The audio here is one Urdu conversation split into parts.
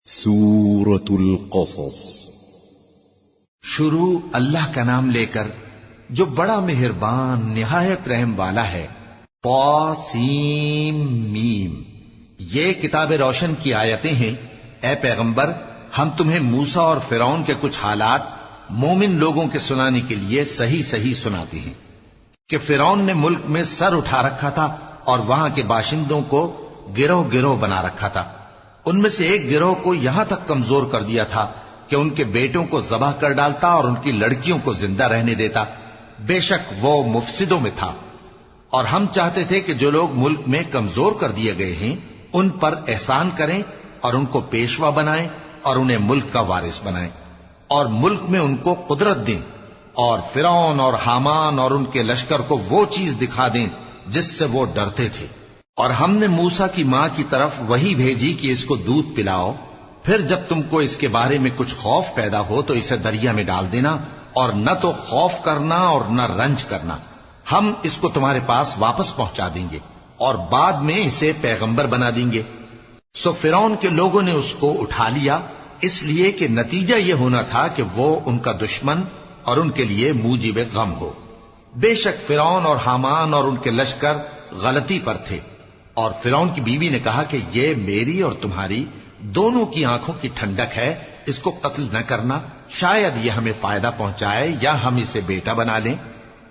سورة القصص شروع اللہ کا نام لے کر جو بڑا مہربان نہایت رحم والا ہے۔ طاسیم میم، یہ کتاب روشن کی آیتیں ہیں۔ اے پیغمبر، ہم تمہیں موسیٰ اور فرعون کے کچھ حالات مومن لوگوں کے سنانے کے لیے صحیح صحیح سناتے ہیں کہ فرعون نے ملک میں سر اٹھا رکھا تھا اور وہاں کے باشندوں کو گروہ گروہ بنا رکھا تھا۔ ان میں سے ایک گروہ کو یہاں تک کمزور کر دیا تھا کہ ان کے بیٹوں کو ذبح کر ڈالتا اور ان کی لڑکیوں کو زندہ رہنے دیتا۔ بے شک وہ مفسدوں میں تھا، اور ہم چاہتے تھے کہ جو لوگ ملک میں کمزور کر دیے گئے ہیں ان پر احسان کریں اور ان کو پیشوا بنائیں اور انہیں ملک کا وارث بنائیں اور ملک میں ان کو قدرت دیں، اور فرعون اور حامان اور ان کے لشکر کو وہ چیز دکھا دیں جس سے وہ ڈرتے تھے۔ اور ہم نے موسیٰ کی ماں کی طرف وحی بھیجی کہ اس کو دودھ پلاؤ، پھر جب تم کو اس کے بارے میں کچھ خوف پیدا ہو تو اسے دریا میں ڈال دینا، اور نہ تو خوف کرنا اور نہ رنج کرنا، ہم اس کو تمہارے پاس واپس پہنچا دیں گے اور بعد میں اسے پیغمبر بنا دیں گے۔ سو فرعون کے لوگوں نے اس کو اٹھا لیا، اس لیے کہ نتیجہ یہ ہونا تھا کہ وہ ان کا دشمن اور ان کے لیے موجب غم ہو۔ بے شک فرعون اور حامان اور ان کے لشکر غلطی پر تھے، اور فرعون کی بیوی نے کہا کہ یہ میری اور تمہاری دونوں کی آنکھوں کی ٹھنڈک ہے، اس کو قتل نہ کرنا، شاید یہ ہمیں فائدہ پہنچائے یا ہم اسے بیٹا بنا لیں۔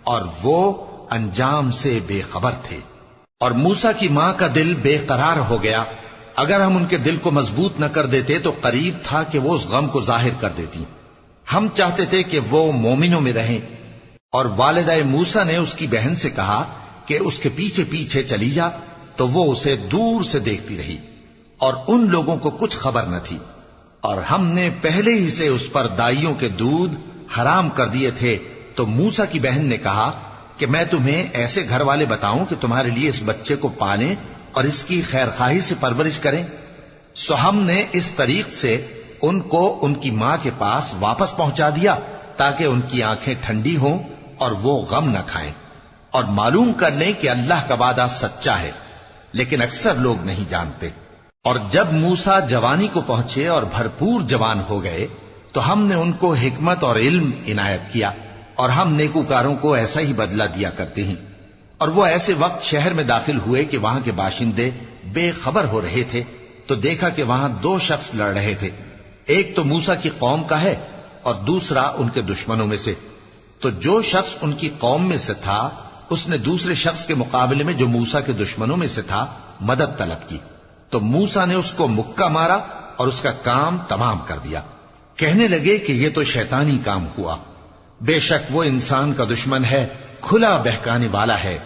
اور وہ انجام سے بے خبر تھے۔ اور موسیٰ کی ماں کا دل بے قرار ہو گیا، اگر ہم ان کے دل کو مضبوط نہ کر دیتے تو قریب تھا کہ وہ اس غم کو ظاہر کر دیتی۔ ہم چاہتے تھے کہ وہ مومنوں میں رہیں۔ اور والدہ موسیٰ نے اس کی بہن سے کہا کہ اس کے پیچھے پیچھے چلی جا، تو وہ اسے دور سے دیکھتی رہی، اور ان لوگوں کو کچھ خبر نہ تھی۔ اور ہم نے پہلے ہی سے اس پر دائیوں کے دودھ حرام کر دیے تھے۔ تو موسیٰ کی بہن نے کہا کہ میں تمہیں ایسے گھر والے بتاؤں کہ تمہارے لیے اس بچے کو پالیں اور اس کی خیرخواہی سے پرورش کریں۔ سو ہم نے اس طریق سے ان کو ان کی ماں کے پاس واپس پہنچا دیا تاکہ ان کی آنکھیں ٹھنڈی ہوں اور وہ غم نہ کھائیں، اور معلوم کر لیں کہ اللہ کا وعدہ سچا ہے، لیکن اکثر لوگ نہیں جانتے۔ اور جب موسیٰ جوانی کو پہنچے اور بھرپور جوان ہو گئے تو ہم نے ان کو حکمت اور علم عنایت کیا، اور ہم نیکوکاروں کو ایسا ہی بدلہ دیا کرتے ہیں۔ اور وہ ایسے وقت شہر میں داخل ہوئے کہ وہاں کے باشندے بے خبر ہو رہے تھے، تو دیکھا کہ وہاں دو شخص لڑ رہے تھے، ایک تو موسیٰ کی قوم کا ہے اور دوسرا ان کے دشمنوں میں سے۔ تو جو شخص ان کی قوم میں سے تھا اس نے دوسرے شخص کے مقابلے میں جو موسیٰ کے دشمنوں میں سے تھا مدد طلب کی، تو موسیٰ نے اس کو مکہ مارا اور اس کا کام تمام کر دیا۔ کہنے لگے کہ یہ تو شیطانی کام ہوا، بے شک وہ انسان کا دشمن ہے، کھلا بہکانے والا ہے۔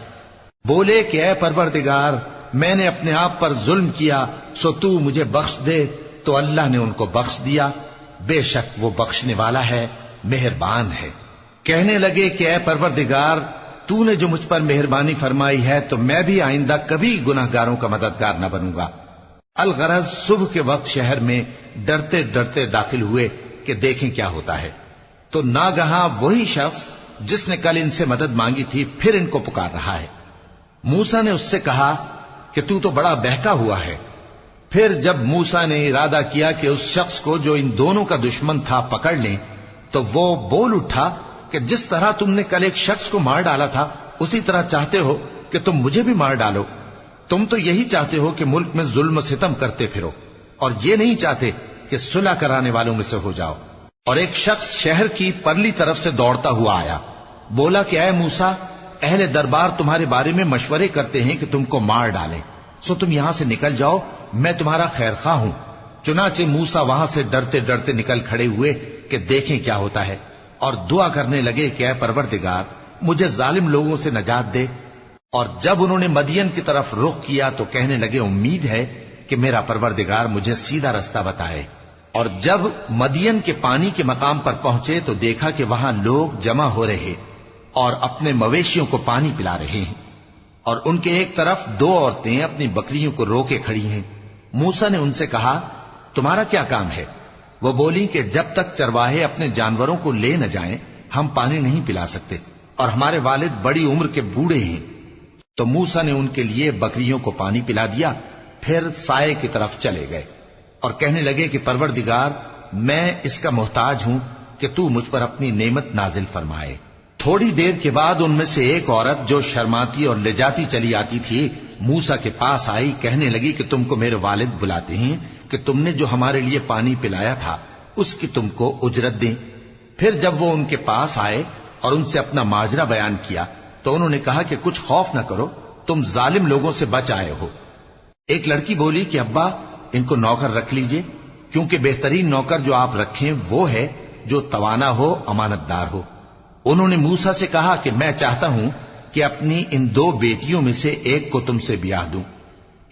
بولے کہ اے پروردگار، میں نے اپنے آپ پر ظلم کیا، سو تو مجھے بخش دے، تو اللہ نے ان کو بخش دیا، بے شک وہ بخشنے والا ہے، مہربان ہے۔ کہنے لگے کہ اے پروردگار، تو نے جو مجھ پر مہربانی فرمائی ہے تو میں بھی آئندہ کبھی گناہگاروں کا مددگار نہ بنوں گا۔ الغرض صبح کے وقت شہر میں ڈرتے ڈرتے داخل ہوئے کہ دیکھیں کیا ہوتا ہے، تو ناگہاں وہی شخص جس نے کل ان سے مدد مانگی تھی پھر ان کو پکار رہا ہے۔ موسیٰ نے اس سے کہا کہ تو بڑا بہکا ہوا ہے۔ پھر جب موسیٰ نے ارادہ کیا کہ اس شخص کو جو ان دونوں کا دشمن تھا پکڑ لیں، تو وہ بول اٹھا کہ جس طرح تم نے کل ایک شخص کو مار ڈالا تھا اسی طرح چاہتے ہو کہ تم مجھے بھی مار ڈالو۔ تم تو یہی چاہتے ہو کہ ملک میں ظلم و ستم کرتے پھرو، اور یہ نہیں چاہتے کہ صلح کرانے والوں میں سے ہو جاؤ۔ اور ایک شخص شہر کی پرلی طرف سے دوڑتا ہوا آیا، بولا کہ اے موسیٰ، اہل دربار تمہارے بارے میں مشورے کرتے ہیں کہ تم کو مار ڈالیں، سو تم یہاں سے نکل جاؤ، میں تمہارا خیر خواہ ہوں۔ چنانچہ موسیٰ وہاں سے ڈرتے ڈرتے نکل کھڑے ہوئے کہ دیکھیں کیا ہوتا ہے، اور دعا کرنے لگے کہ اے پروردگار، مجھے ظالم لوگوں سے نجات دے۔ اور جب انہوں نے مدین کی طرف رخ کیا تو کہنے لگے امید ہے کہ میرا پروردگار مجھے سیدھا رستہ بتائے۔ اور جب مدین کے پانی کے مقام پر پہنچے تو دیکھا کہ وہاں لوگ جمع ہو رہے اور اپنے مویشیوں کو پانی پلا رہے ہیں، اور ان کے ایک طرف دو عورتیں اپنی بکریوں کو روکے کھڑی ہیں۔ موسیٰ نے ان سے کہا تمہارا کیا کام ہے؟ وہ بولی کہ جب تک چرواہے اپنے جانوروں کو لے نہ جائیں ہم پانی نہیں پلا سکتے، اور ہمارے والد بڑی عمر کے بوڑھے ہیں۔ تو موسیٰ نے ان کے لیے بکریوں کو پانی پلا دیا، پھر سائے کی طرف چلے گئے۔ اور کہنے لگے کہ پروردگار میں اس کا محتاج ہوں کہ تو مجھ پر اپنی نعمت نازل فرمائے۔ تھوڑی دیر کے بعد ان میں سے ایک عورت جو شرماتی اور لجاتی چلی آتی تھی موسیٰ کے پاس آئی، کہنے لگی کہ تم کو میرے والد بلاتے ہیں کہ تم نے جو ہمارے لیے پانی پلایا تھا اس کی تم کو اجرت دیں۔ پھر جب وہ ان کے پاس آئے اور ان سے اپنا ماجرا بیان کیا تو انہوں نے کہا کہ کچھ خوف نہ کرو، تم ظالم لوگوں سے بچ آئے ہو۔ ایک لڑکی بولی کہ ابا ان کو نوکر رکھ لیجئے، کیونکہ بہترین نوکر جو آپ رکھیں وہ ہے جو توانا ہو، امانت دار ہو۔ انہوں نے موسیٰ سے کہا کہ میں چاہتا ہوں کہ اپنی ان 2 بیٹیوں میں سے ایک کو تم سے بیاہ دوں،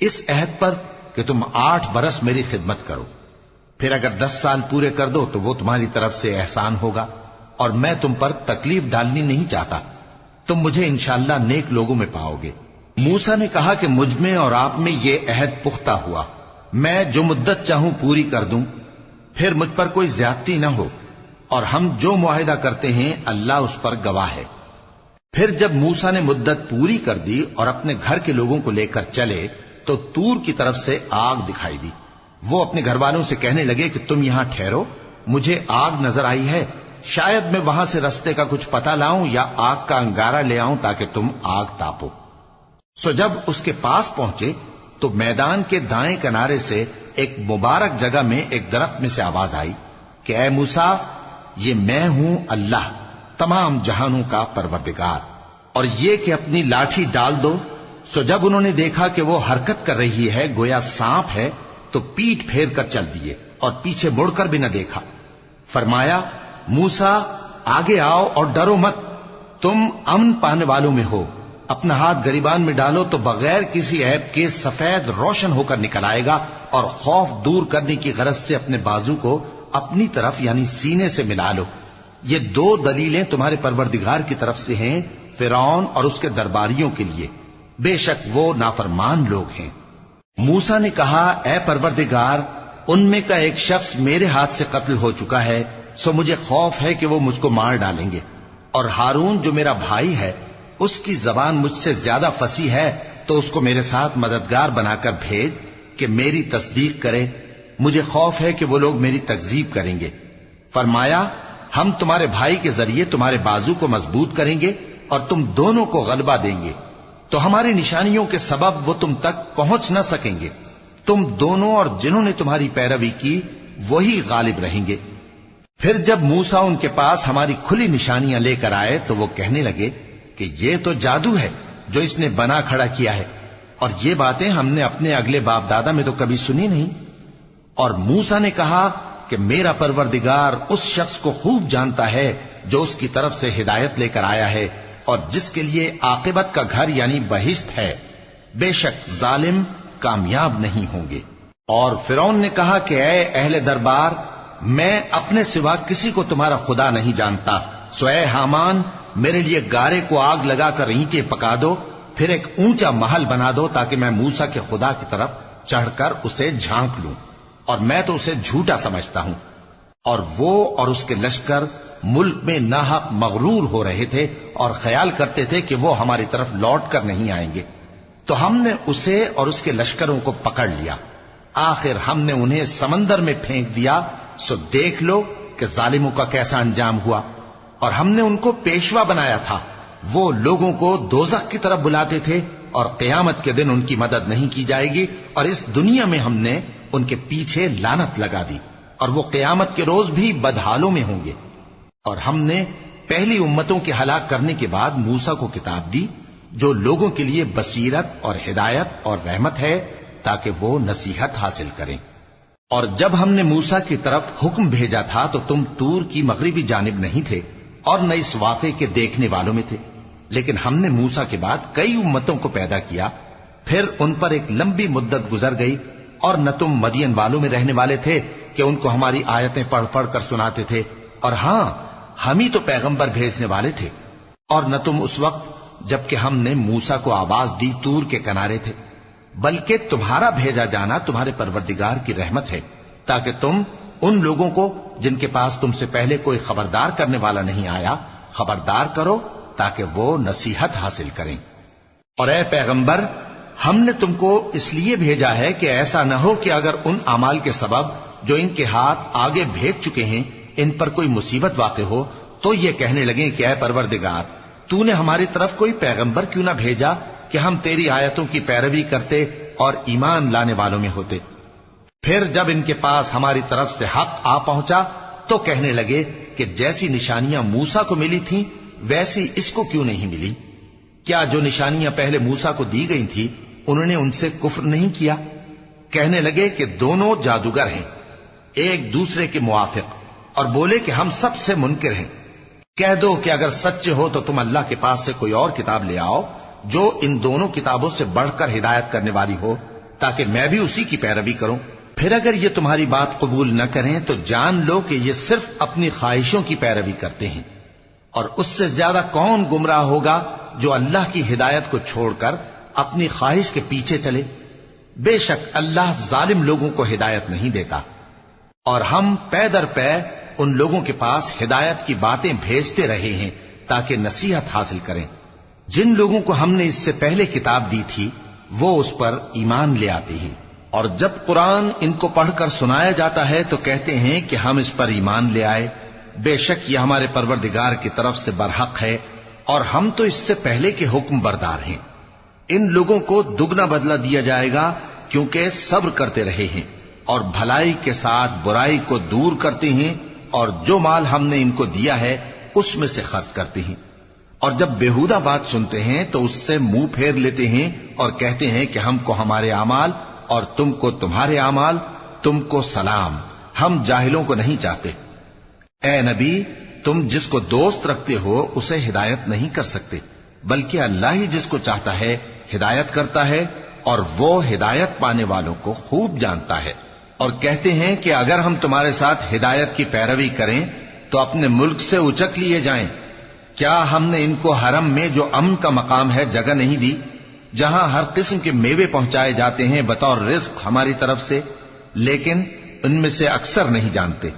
اس عہد پر کہ تم 8 برس میری خدمت کرو، پھر اگر 10 سال پورے کر دو تو وہ تمہاری طرف سے احسان ہوگا، اور میں تم پر تکلیف ڈالنی نہیں چاہتا، تم مجھے انشاءاللہ نیک لوگوں میں پاؤ گے۔ موسیٰ نے کہا کہ مجھ میں اور آپ میں یہ عہد پختہ ہوا، میں جو مدت چاہوں پوری کر دوں، پھر مجھ پر کوئی زیادتی نہ ہو، اور ہم جو معاہدہ کرتے ہیں اللہ اس پر گواہ ہے۔ پھر جب موسیٰ نے مدت پوری کر دی اور اپنے گھر کے لوگوں کو لے کر چلے تو طور کی طرف سے آگ دکھائی دی۔ وہ اپنے گھر والوں سے کہنے لگے کہ تم یہاں ٹھہرو، مجھے آگ نظر آئی ہے، شاید میں وہاں سے رستے کا کچھ پتہ لاؤں یا آگ کا انگارہ لے آؤں تاکہ تم آگ تاپو۔ سو جب اس کے پاس پہنچے تو میدان کے دائیں کنارے سے ایک مبارک جگہ میں ایک درخت میں سے آواز آئی کہ اے موسیٰ، یہ میں ہوں اللہ، تمام جہانوں کا پروردگار، اور یہ کہ اپنی لاٹھی ڈال دو۔ سو جب انہوں نے دیکھا کہ وہ حرکت کر رہی ہے گویا سانپ ہے تو پیٹ پھیر کر چل دیے اور پیچھے مڑ کر بھی نہ دیکھا۔ فرمایا موسیٰ آگے آؤ اور ڈرو مت، تم امن پانے والوں میں ہو، اپنا ہاتھ گریبان میں ڈالو تو بغیر کسی عیب کے سفید روشن ہو کر نکل آئے گا، اور خوف دور کرنے کی غرض سے اپنے بازو کو اپنی طرف یعنی سینے سے ملا لو۔ یہ 2 دلیلیں تمہارے پروردگار کی طرف سے ہیں فرعون اور اس کے درباریوں کے لیے، بے شک وہ نافرمان لوگ ہیں۔ موسیٰ نے کہا اے پروردگار، ان میں کا ایک شخص میرے ہاتھ سے قتل ہو چکا ہے، سو مجھے خوف ہے کہ وہ مجھ کو مار ڈالیں گے، اور ہارون جو میرا بھائی ہے اس کی زبان مجھ سے زیادہ فصیح ہے، تو اس کو میرے ساتھ مددگار بنا کر بھیج کہ میری تصدیق کرے، مجھے خوف ہے کہ وہ لوگ میری تکذیب کریں گے۔ فرمایا ہم تمہارے بھائی کے ذریعے تمہارے بازو کو مضبوط کریں گے اور تم دونوں کو غلبہ دیں گے، تو ہماری نشانیوں کے سبب وہ تم تک پہنچ نہ سکیں گے، تم دونوں اور جنہوں نے تمہاری پیروی کی وہی غالب رہیں گے۔ پھر جب موسیٰ ان کے پاس ہماری کھلی نشانیاں لے کر آئے تو وہ کہنے لگے کہ یہ تو جادو ہے جو اس نے بنا کھڑا کیا ہے، اور یہ باتیں ہم نے اپنے اگلے باپ دادا میں تو کبھی سنی نہیں۔ اور موسیٰ نے کہا کہ میرا پروردگار اس شخص کو خوب جانتا ہے جو اس کی طرف سے ہدایت لے کر آیا ہے اور جس کے لیے عاقبت کا گھر یعنی بہشت ہے، بے شک ظالم کامیاب نہیں ہوں گے۔ اور فرعون نے کہا کہ اے اہل دربار، میں اپنے سوا کسی کو تمہارا خدا نہیں جانتا، سو اے حامان میرے لیے گارے کو آگ لگا کر اینٹیں پکا دو، پھر ایک اونچا محل بنا دو تاکہ میں موسیٰ کے خدا کی طرف چڑھ کر اسے جھانک لوں، اور میں تو اسے جھوٹا سمجھتا ہوں۔ اور وہ اور اس کے لشکر ملک میں ناحق مغرور ہو رہے تھے اور خیال کرتے تھے کہ وہ ہماری طرف لوٹ کر نہیں آئیں گے، تو ہم نے اسے اور اس کے لشکروں کو پکڑ لیا، آخر ہم نے انہیں سمندر میں پھینک دیا، سو دیکھ لو کہ ظالموں کا کیسا انجام ہوا۔ اور ہم نے ان کو پیشوا بنایا تھا، وہ لوگوں کو دوزخ کی طرف بلاتے تھے، اور قیامت کے دن ان کی مدد نہیں کی جائے گی، اور اس دنیا میں ہم نے ان کے پیچھے لعنت لگا دی، اور وہ قیامت کے روز بھی بدحالوں میں ہوں گے۔ اور ہم نے پہلی امتوں کے ہلاک کرنے کے بعد موسیٰ کو کتاب دی جو لوگوں کے لیے بصیرت اور ہدایت اور رحمت ہے تاکہ وہ نصیحت حاصل کریں۔ اور جب ہم نے موسیٰ کی طرف حکم بھیجا تھا تو تم طور کی مغربی جانب نہیں تھے اور نہ اس واقعے کے دیکھنے والوں میں تھے، لیکن ہم نے موسیٰ کے بعد کئی امتوں کو پیدا کیا، پھر ان پر ایک لمبی مدت گزر گئی، اور نہ تم مدین والوں میں رہنے والے تھے کہ ان کو ہماری آیتیں پڑھ پڑھ کر سناتے تھے، اور ہاں ہم ہی تو پیغمبر بھیجنے والے تھے، اور نہ تم اس وقت جبکہ ہم نے موسیٰ کو آواز دی طور کے کنارے تھے، بلکہ تمہارا بھیجا جانا تمہارے پروردگار کی رحمت ہے تاکہ تم ان لوگوں کو جن کے پاس تم سے پہلے کوئی خبردار کرنے والا نہیں آیا خبردار کرو تاکہ وہ نصیحت حاصل کریں۔ اور اے پیغمبر، ہم نے تم کو اس لیے بھیجا ہے کہ ایسا نہ ہو کہ اگر ان اعمال کے سبب جو ان کے ہاتھ آگے بھیج چکے ہیں ان پر کوئی مصیبت واقع ہو تو یہ کہنے لگیں کہ اے پروردگار تو نے ہماری طرف کوئی پیغمبر کیوں نہ بھیجا کہ ہم تیری آیتوں کی پیروی کرتے اور ایمان لانے والوں میں ہوتے۔ پھر جب ان کے پاس ہماری طرف سے حق آ پہنچا تو کہنے لگے کہ جیسی نشانیاں موسیٰ کو ملی تھیں ویسی اس کو کیوں نہیں ملی؟ کیا جو نشانیاں پہلے موسیٰ کو دی گئی تھی انہوں نے ان سے کفر نہیں کیا؟ کہنے لگے کہ دونوں جادوگر ہیں ایک دوسرے کے موافق، اور بولے کہ ہم سب سے منکر ہیں۔ کہہ دو کہ اگر سچے ہو تو تم اللہ کے پاس سے کوئی اور کتاب لے آؤ جو ان دونوں کتابوں سے بڑھ کر ہدایت کرنے والی ہو تاکہ میں بھی اسی کی پیروی کروں۔ پھر اگر یہ تمہاری بات قبول نہ کریں تو جان لو کہ یہ صرف اپنی خواہشوں کی پیروی کرتے ہیں، اور اس سے زیادہ کون گمراہ ہوگا جو اللہ کی ہدایت کو چھوڑ کر اپنی خواہش کے پیچھے چلے۔ بے شک اللہ ظالم لوگوں کو ہدایت نہیں دیتا، اور ہم پے در پے ان لوگوں کے پاس ہدایت کی باتیں بھیجتے رہے ہیں تاکہ نصیحت حاصل کریں۔ جن لوگوں کو ہم نے اس سے پہلے کتاب دی تھی وہ اس پر ایمان لے آتے ہیں، اور جب قرآن ان کو پڑھ کر سنایا جاتا ہے تو کہتے ہیں کہ ہم اس پر ایمان لے آئے۔ بے شک یہ ہمارے پروردگار کی طرف سے برحق ہے، اور ہم تو اس سے پہلے کے حکم بردار ہیں۔ ان لوگوں کو دگنا بدلہ دیا جائے گا کیونکہ صبر کرتے رہے ہیں اور بھلائی کے ساتھ برائی کو دور کرتے ہیں، اور جو مال ہم نے ان کو دیا ہے اس میں سے خرچ کرتے ہیں۔ اور جب بیہودہ بات سنتے ہیں تو اس سے منہ پھیر لیتے ہیں اور کہتے ہیں کہ ہم کو ہمارے اعمال اور تم کو تمہارے اعمال، تم کو سلام، ہم جاہلوں کو نہیں چاہتے۔ اے نبی تم جس کو دوست رکھتے ہو اسے ہدایت نہیں کر سکتے، بلکہ اللہ ہی جس کو چاہتا ہے ہدایت کرتا ہے، اور وہ ہدایت پانے والوں کو خوب جانتا ہے۔ اور کہتے ہیں کہ اگر ہم تمہارے ساتھ ہدایت کی پیروی کریں تو اپنے ملک سے اچک لیے جائیں۔ کیا ہم نے ان کو حرم میں جو امن کا مقام ہے جگہ نہیں دی، جہاں ہر قسم کے میوے پہنچائے جاتے ہیں بطور رزق ہماری طرف سے؟ لیکن ان میں سے اکثر نہیں جانتے۔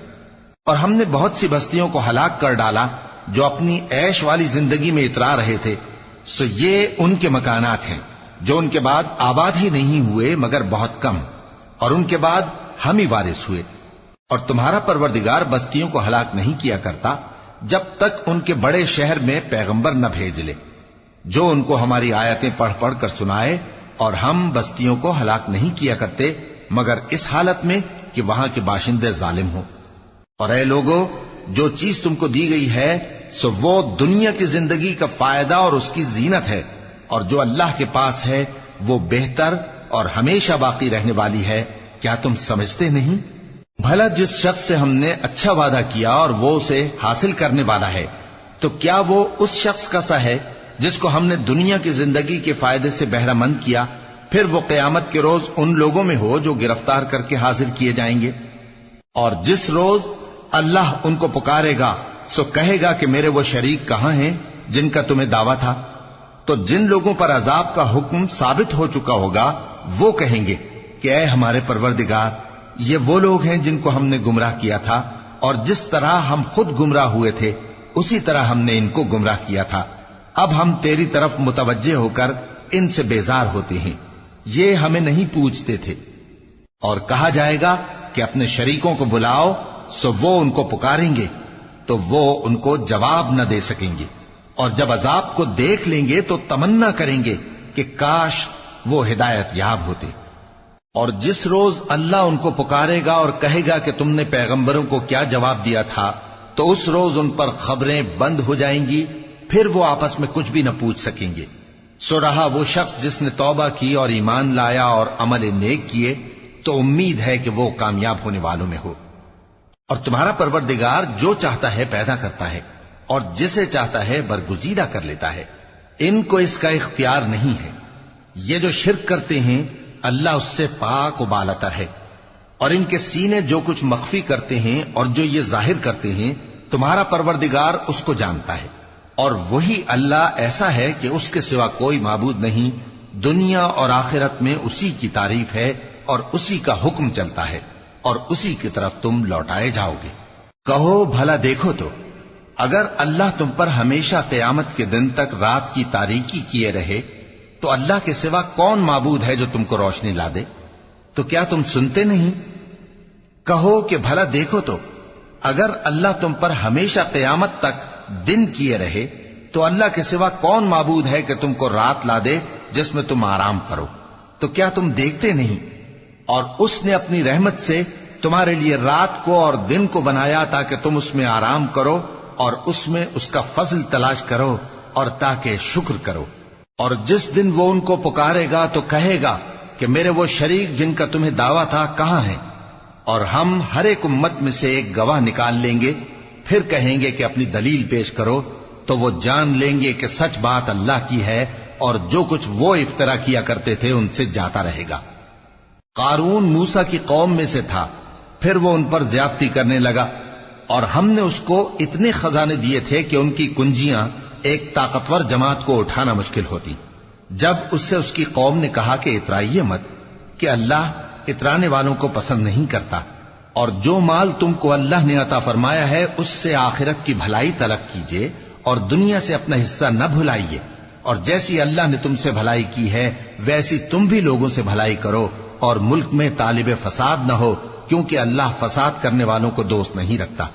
اور ہم نے بہت سی بستیوں کو ہلاک کر ڈالا جو اپنی عیش والی زندگی میں اترا رہے تھے، سو یہ ان کے مکانات ہیں جو ان کے بعد آباد ہی نہیں ہوئے مگر بہت کم، اور ان کے بعد ہم ہی وارث ہوئے۔ اور تمہارا پروردگار بستیوں کو ہلاک نہیں کیا کرتا جب تک ان کے بڑے شہر میں پیغمبر نہ بھیج لے جو ان کو ہماری آیتیں پڑھ پڑھ کر سنائے، اور ہم بستیوں کو ہلاک نہیں کیا کرتے مگر اس حالت میں کہ وہاں کے باشندے ظالم ہوں۔ اور اے لوگو جو چیز تم کو دی گئی ہے سو وہ دنیا کی زندگی کا فائدہ اور اس کی زینت ہے، اور جو اللہ کے پاس ہے وہ بہتر اور ہمیشہ باقی رہنے والی ہے۔ کیا تم سمجھتے نہیں؟ بھلا جس شخص سے ہم نے اچھا وعدہ کیا اور وہ اسے حاصل کرنے والا ہے تو کیا وہ اس شخص کا سا ہے جس کو ہم نے دنیا کی زندگی کے فائدے سے بہرہ مند کیا، پھر وہ قیامت کے روز ان لوگوں میں ہو جو گرفتار کر کے حاضر کیے جائیں گے؟ اور جس روز اللہ ان کو پکارے گا سو کہے گا کہ میرے وہ شریک کہاں ہیں جن کا تمہیں دعویٰ تھا؟ تو جن لوگوں پر عذاب کا حکم ثابت ہو چکا ہوگا وہ کہیں گے کہ اے ہمارے پروردگار، یہ وہ لوگ ہیں جن کو ہم نے گمراہ کیا تھا، اور جس طرح ہم خود گمراہ ہوئے تھے اسی طرح ہم نے ان کو گمراہ کیا تھا۔ اب ہم تیری طرف متوجہ ہو کر ان سے بیزار ہوتے ہیں، یہ ہمیں نہیں پوچھتے تھے۔ اور کہا جائے گا کہ اپنے شریکوں کو بلاؤ، سو وہ ان کو پکاریں گے تو وہ ان کو جواب نہ دے سکیں گے، اور جب عذاب کو دیکھ لیں گے تو تمنا کریں گے کہ کاش وہ ہدایت یاب ہوتے۔ اور جس روز اللہ ان کو پکارے گا اور کہے گا کہ تم نے پیغمبروں کو کیا جواب دیا تھا، تو اس روز ان پر خبریں بند ہو جائیں گی، پھر وہ آپس میں کچھ بھی نہ پوچھ سکیں گے۔ سو رہا وہ شخص جس نے توبہ کی اور ایمان لایا اور عمل نیک کیے تو امید ہے کہ وہ کامیاب ہونے والوں میں ہو۔ اور تمہارا پروردگار جو چاہتا ہے پیدا کرتا ہے اور جسے چاہتا ہے برگزیدہ کر لیتا ہے، ان کو اس کا اختیار نہیں ہے۔ یہ جو شرک کرتے ہیں اللہ اس سے پاک و بالاتر ہے، اور ان کے سینے جو کچھ مخفی کرتے ہیں اور جو یہ ظاہر کرتے ہیں تمہارا پروردگار اس کو جانتا ہے۔ اور وہی اللہ ایسا ہے کہ اس کے سوا کوئی معبود نہیں، دنیا اور آخرت میں اسی کی تعریف ہے اور اسی کا حکم چلتا ہے، اور اسی کی طرف تم لوٹائے جاؤ گے۔ کہو بھلا دیکھو تو اگر اللہ تم پر ہمیشہ قیامت کے دن تک رات کی تاریکی کیے رہے تو اللہ کے سوا کون معبود ہے جو تم کو روشنی لا دے؟ تو کیا تم سنتے نہیں؟ کہو کہ بھلا دیکھو تو اگر اللہ تم پر ہمیشہ قیامت تک دن کیے رہے تو اللہ کے سوا کون معبود ہے کہ تم کو رات لا دے جس میں تم آرام کرو؟ تو کیا تم دیکھتے نہیں؟ اور اس نے اپنی رحمت سے تمہارے لیے رات کو اور دن کو بنایا تاکہ تم اس میں آرام کرو اور اس میں اس کا فضل تلاش کرو اور تاکہ شکر کرو۔ اور جس دن وہ ان کو پکارے گا تو کہے گا کہ میرے وہ شریک جن کا تمہیں دعویٰ تھا کہاں ہیں؟ اور ہم ہر ایک امت میں سے ایک گواہ نکال لیں گے، پھر کہیں گے کہ اپنی دلیل پیش کرو، تو وہ جان لیں گے کہ سچ بات اللہ کی ہے اور جو کچھ وہ افترا کیا کرتے تھے ان سے جاتا رہے گا۔ قارون موسیٰ کی قوم میں سے تھا، پھر وہ ان پر زیادتی کرنے لگا، اور ہم نے اس کو اتنے خزانے دیے تھے کہ ان کی کنجیاں ایک طاقتور جماعت کو اٹھانا مشکل ہوتی۔ جب اس سے اس کی قوم نے کہا کہ اترائیے مت، کہ اللہ اترانے والوں کو پسند نہیں کرتا، اور جو مال تم کو اللہ نے عطا فرمایا ہے اس سے آخرت کی بھلائی طلب کیجیے اور دنیا سے اپنا حصہ نہ بھلائیے، اور جیسی اللہ نے تم سے بھلائی کی ہے ویسی تم بھی لوگوں سے بھلائی کرو، اور ملک میں طالب فساد نہ ہو، کیونکہ اللہ فساد کرنے والوں کو دوست نہیں رکھتا۔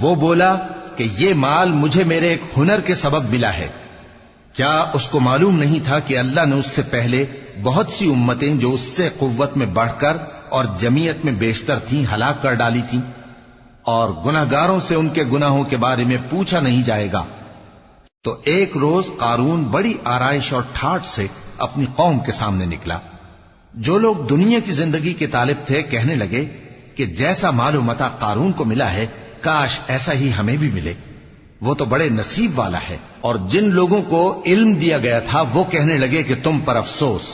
وہ بولا کہ یہ مال مجھے میرے ایک ہنر کے سبب ملا ہے۔ کیا اس کو معلوم نہیں تھا کہ اللہ نے اس سے پہلے بہت سی امتیں جو اس سے قوت میں بڑھ کر اور جمعیت میں بیشتر تھیں ہلاک کر ڈالی تھیں، اور گناہگاروں سے ان کے گناہوں کے بارے میں پوچھا نہیں جائے گا؟ تو ایک روز قارون بڑی آرائش اور ٹھاٹ سے اپنی قوم کے سامنے نکلا۔ جو لوگ دنیا کی زندگی کے طالب تھے کہنے لگے کہ جیسا مال و متاع قارون کو ملا ہے کاش ایسا ہی ہمیں بھی ملے، وہ تو بڑے نصیب والا ہے۔ اور جن لوگوں کو علم دیا گیا تھا وہ کہنے لگے کہ تم پر افسوس،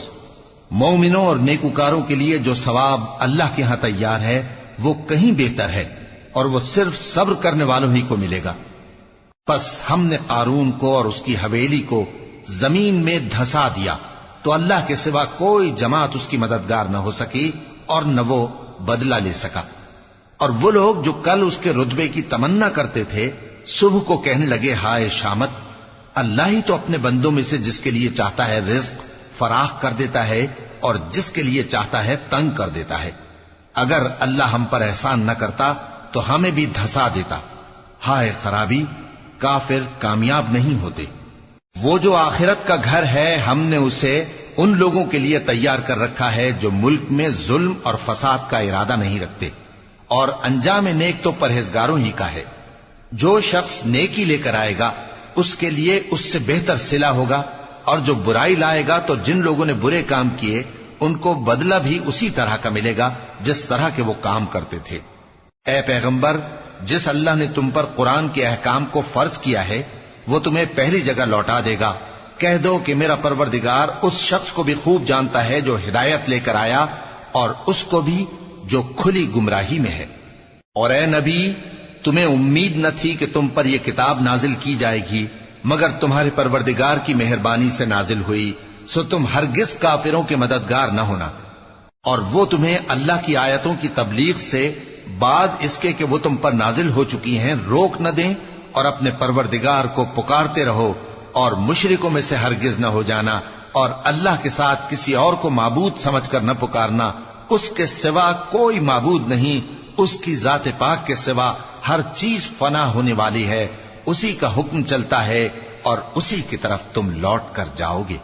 مومنوں اور نیکوکاروں کے لیے جو ثواب اللہ کے ہاں تیار ہے وہ کہیں بہتر ہے، اور وہ صرف صبر کرنے والوں ہی کو ملے گا۔ پس ہم نے قارون کو اور اس کی حویلی کو زمین میں دھسا دیا، تو اللہ کے سوا کوئی جماعت اس کی مددگار نہ ہو سکی اور نہ وہ بدلہ لے سکا۔ اور وہ لوگ جو کل اس کے رتبے کی تمنا کرتے تھے صبح کو کہنے لگے ہائے شامت، اللہ ہی تو اپنے بندوں میں سے جس کے لیے چاہتا ہے رزق فراخ کر دیتا ہے اور جس کے لیے چاہتا ہے تنگ کر دیتا ہے۔ اگر اللہ ہم پر احسان نہ کرتا تو ہمیں بھی دھسا دیتا۔ ہائے خرابی، کافر کامیاب نہیں ہوتے۔ وہ جو آخرت کا گھر ہے ہم نے اسے ان لوگوں کے لیے تیار کر رکھا ہے جو ملک میں ظلم اور فساد کا ارادہ نہیں رکھتے، اور انجام نیک تو پرہیزگاروں ہی کا ہے۔ جو شخص نیکی لے کر آئے گا اس کے لیے اس سے بہتر صلہ ہوگا، اور جو برائی لائے گا تو جن لوگوں نے برے کام کیے ان کو بدلہ بھی اسی طرح کا ملے گا جس طرح کے وہ کام کرتے تھے۔ اے پیغمبر، جس اللہ نے تم پر قرآن کے احکام کو فرض کیا ہے وہ تمہیں پہلی جگہ لوٹا دے گا۔ کہہ دو کہ میرا پروردگار اس شخص کو بھی خوب جانتا ہے جو ہدایت لے کر آیا اور اس کو بھی جو کھلی گمراہی میں ہے۔ اور اے نبی، تمہیں امید نہ تھی کہ تم پر یہ کتاب نازل کی جائے گی مگر تمہارے پروردگار کی مہربانی سے نازل ہوئی، سو تم ہرگز کافروں کے مددگار نہ ہونا۔ اور وہ تمہیں اللہ کی آیتوں کی تبلیغ سے بعد اس کے کہ وہ تم پر نازل ہو چکی ہیں روک نہ دیں، اور اپنے پروردگار کو پکارتے رہو اور مشرکوں میں سے ہرگز نہ ہو جانا، اور اللہ کے ساتھ کسی اور کو معبود سمجھ کر نہ پکارنا۔ اس کے سوا کوئی معبود نہیں، اس کی ذات پاک کے سوا ہر چیز فنا ہونے والی ہے، اسی کا حکم چلتا ہے اور اسی کی طرف تم لوٹ کر جاؤ گے۔